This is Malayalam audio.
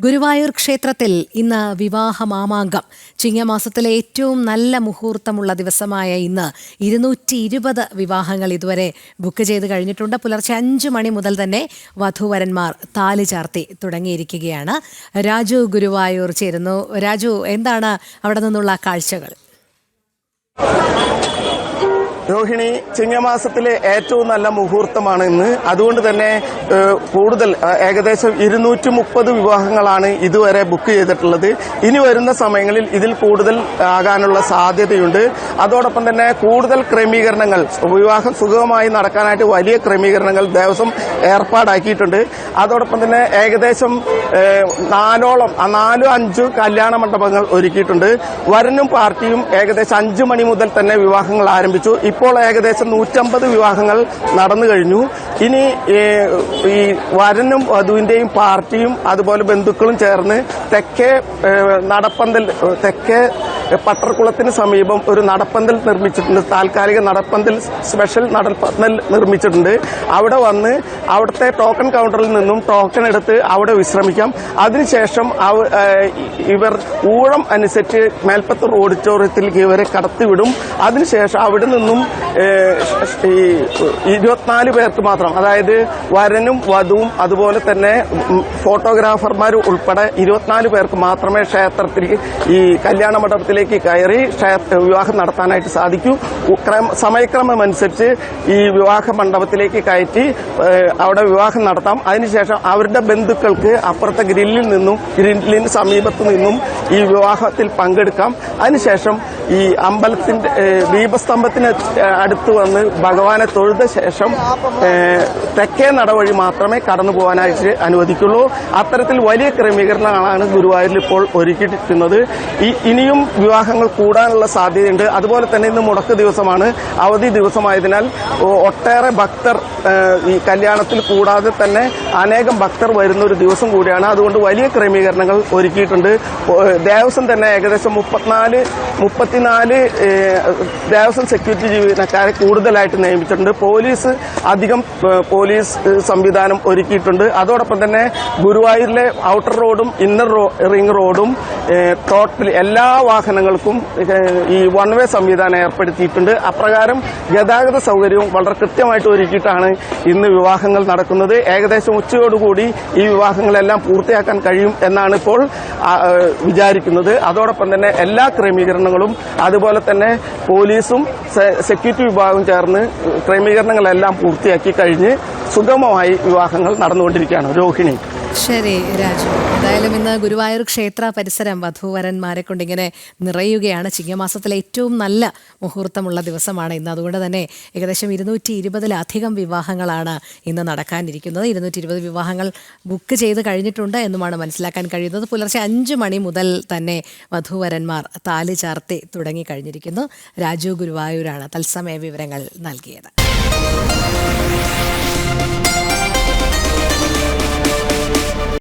ഗുരുവായൂർ ക്ഷേത്രത്തിൽ ഇന്ന് വിവാഹ മാമാങ്കം. ചിങ്ങമാസത്തിലെ ഏറ്റവും നല്ല മുഹൂർത്തമുള്ള ദിവസമായ ഇന്ന് 220 വിവാഹങ്ങൾ ഇതുവരെ ബുക്ക് ചെയ്ത് കഴിഞ്ഞിട്ടുണ്ട്. പുലർച്ചെ 5 മണി മുതൽ തന്നെ വധൂവരന്മാർ താലി ചാർത്തി തുടങ്ങിയിരിക്കുകയാണ്. രാജു ഗുരുവായൂർ ചേരുന്നു. രാജു, എന്താണ് അവിടെ നിന്നുള്ള കാഴ്ചകൾ? രോഹിണി, ചിങ്ങമാസത്തിലെ ഏറ്റവും നല്ല മുഹൂർത്തമാണ് ഇന്ന്. അതുകൊണ്ട് തന്നെ കൂടുതൽ ഏകദേശം 230 വിവാഹങ്ങളാണ് ഇതുവരെ ബുക്ക് ചെയ്തിട്ടുള്ളത്. ഇനി വരുന്ന സമയങ്ങളിൽ ഇതിൽ കൂടുതൽ ആകാനുള്ള സാധ്യതയുണ്ട്. അതോടൊപ്പം തന്നെ കൂടുതൽ ക്രമീകരണങ്ങൾ, വിവാഹം സുഗമമായി നടക്കാനായിട്ട് വലിയ ക്രമീകരണങ്ങൾ ദേവസ്വം ഏർപ്പാടാക്കിയിട്ടുണ്ട്. അതോടൊപ്പം തന്നെ ഏകദേശം 4-5 കല്യാണ മണ്ഡപങ്ങൾ ഒരുക്കിയിട്ടുണ്ട്. വരനും പാർട്ടിയും ഏകദേശം 5 മണി മുതൽ തന്നെ വിവാഹങ്ങൾ ആരംഭിച്ചു. ഇപ്പോൾ ഏകദേശം 150 വിവാഹങ്ങൾ നടന്നു കഴിഞ്ഞു. ഇനി ഈ വരനും വധുവിന്റെയും പാർട്ടിയും അതുപോലെ ബന്ധുക്കളും ചേർന്ന് തെക്കേ പട്ടർക്കുളത്തിന് സമീപം ഒരു നടപ്പന്തൽ നിർമ്മിച്ചിട്ടുണ്ട്. താൽക്കാലിക നടപ്പന്തൽ, സ്പെഷ്യൽ നടപ്പന്തൽ നിർമ്മിച്ചിട്ടുണ്ട്. അവിടെ വന്ന് അവിടുത്തെ ടോക്കൺ കൗണ്ടറിൽ നിന്നും ടോക്കൺ എടുത്ത് അവിടെ വിശ്രമിക്കാം. അതിനുശേഷം ഇവർ ഊഴം അനുസരിച്ച് മേൽപ്പത്തൂർ ഓഡിറ്റോറിയത്തിലേക്ക് ഇവരെ കടത്തിവിടും. അതിനുശേഷം അവിടെ നിന്നും 24 പേർക്ക് മാത്രം, അതായത് വരനും വധുവും അതുപോലെ തന്നെ ഫോട്ടോഗ്രാഫർമാരും ഉൾപ്പെടെ 24 പേർക്ക് മാത്രമേ ക്ഷേത്രത്തിൽ ഈ കല്യാണ മണ്ഡപത്തിലേക്ക് കയറി വിവാഹം നടത്താനായിട്ട് സാധിക്കൂ. സമയക്രമം അനുസരിച്ച് ഈ വിവാഹ മണ്ഡപത്തിലേക്ക് കയറ്റി അവിടെ വിവാഹം നടത്താം. അതിനുശേഷം അവരുടെ ബന്ധുക്കൾക്ക് അപ്പുറത്തെ ഗ്രില്ലിന് സമീപത്തു നിന്നും ഈ വിവാഹത്തിൽ പങ്കെടുക്കാം. അതിനുശേഷം ഈ അമ്പലത്തിന്റെ ദീപസ്തംഭത്തിന് അടുത്ത് വന്ന് ഭഗവാനെ തൊഴുത ശേഷം തെക്കേ നടവഴി മാത്രമേ കടന്നു പോകാനായിട്ട് അനുവദിക്കുള്ളൂ. അത്തരത്തിൽ വലിയ ക്രമീകരണങ്ങളാണ് ഗുരുവായൂരിൽ ഇപ്പോൾ ഒരുക്കിയിരിക്കുന്നത്. ഇനിയും വിവാഹങ്ങൾ കൂടാനുള്ള സാധ്യതയുണ്ട്. അതുപോലെ തന്നെ ഇന്ന് മുടക്ക് ദിവസമാണ്, അവധി ദിവസമായതിനാൽ ഒട്ടേറെ ഭക്തർ ഈ കല്യാണത്തിൽ കൂടാതെ തന്നെ അനേകം ഭക്തർ വരുന്ന ഒരു ദിവസം കൂടിയാണ്. അതുകൊണ്ട് വലിയ ക്രമീകരണങ്ങൾ ഒരുക്കിയിട്ടുണ്ട്. ദേവസ്വം തന്നെ ഏകദേശം 34 ദേവസ്വം സെക്യൂരിറ്റി ജീവനക്കാരെ കൂടുതലായിട്ട് നിയമിച്ചിട്ടുണ്ട്. പോലീസ് സംവിധാനം ഒരുക്കിയിട്ടുണ്ട്. അതോടൊപ്പം തന്നെ ഗുരുവായൂരിലെ ഔട്ടർ റോഡും ഇന്നർ റിംഗ് റോഡും ടോട്ടൽ എല്ലാ വാഹനങ്ങൾക്കും ഈ വൺ വേ സംവിധാനം ഏർപ്പെടുത്തിയിട്ടുണ്ട്. അപ്രകാരം ഗതാഗത സൗകര്യവും വളരെ കൃത്യമായിട്ട് ഒരുക്കിയിട്ടാണ് ഇന്ന് വിവാഹങ്ങൾ നടക്കുന്നത്. ഏകദേശം ഉച്ചയോടുകൂടി ഈ വിവാഹങ്ങളെല്ലാം പൂർത്തിയാക്കാൻ കഴിയും എന്നാണ് ഇപ്പോൾ വിചാരിക്കുന്നത്. അതോടൊപ്പം തന്നെ എല്ലാ ക്രമീകരണങ്ങളും അതുപോലെ തന്നെ പോലീസും സെക്യൂരിറ്റി വിഭാഗവും ചേർന്ന് ക്രമീകരണങ്ങളെല്ലാം പൂർത്തിയാക്കി കഴിഞ്ഞ് സുഗമമായി വിവാഹങ്ങൾ നടന്നുകൊണ്ടിരിക്കുകയാണ്. രോഹിണി. ശരി രാജു, എന്തായാലും ഇന്ന് ഗുരുവായൂർ ക്ഷേത്ര പരിസരം വധൂവരന്മാരെ കൊണ്ടിങ്ങനെ നിറയുകയാണ്. ചിങ്ങമാസത്തിലെ ഏറ്റവും നല്ല മുഹൂർത്തമുള്ള ദിവസമാണ് ഇന്ന്. അതുകൊണ്ട് തന്നെ ഏകദേശം 220-ലധികം വിവാഹങ്ങളാണ് ഇന്ന് നടക്കാനിരിക്കുന്നത്. 220 വിവാഹങ്ങൾ ബുക്ക് ചെയ്ത് കഴിഞ്ഞിട്ടുണ്ട് എന്നുമാണ് മനസ്സിലാക്കാൻ കഴിയുന്നത്. പുലർച്ചെ 5 മണി മുതൽ തന്നെ വധൂവരന്മാർ താലി ചാർത്തി തുടങ്ങിക്കഴിഞ്ഞിരിക്കുന്നു. രാജു ഗുരുവായൂരാണ് തത്സമയ വിവരങ്ങൾ നൽകിയത്.